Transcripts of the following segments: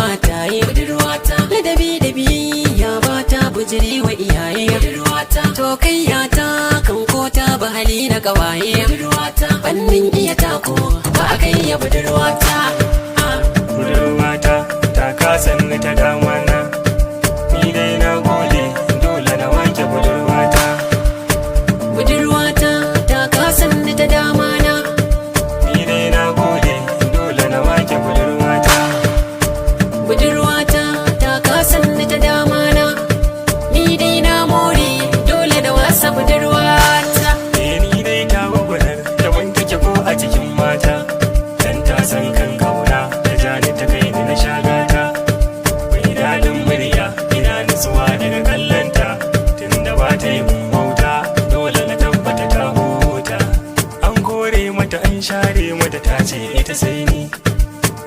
mataye budurwata ladabi da biyayya ba ta bujire wa iyaye budurwata to kayyata kan kota ba hali na kawaye budurwata fannin iya tako ba a kai ya budurwata budurwata ta kasanni ta damana ni dai na gode dole na wanke budurwata budurwata ta kasanni ta damana ni dai na gode dole na wanke budurwata budurwata ta kasanni ta damana ni dai na more dole da wasa budurwata ni dai ta gwagwarar da wanke ko a cikin mata dan ta san kan kauna da jani ta kai ni na shagata mai dadin murya ina nutsuwa daga kallanta tunda ba ta yi mun bauta dole na tabbata ta huta an kore mata an share mata ta ce ita sai ni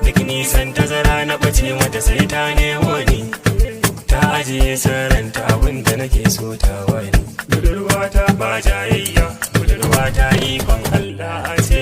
duk nisan tazara na bace mata sai ta nemo ni ta ajiye saranta abinda nake so ta wani budurwata ba jayayya budurwata ikon Allah ce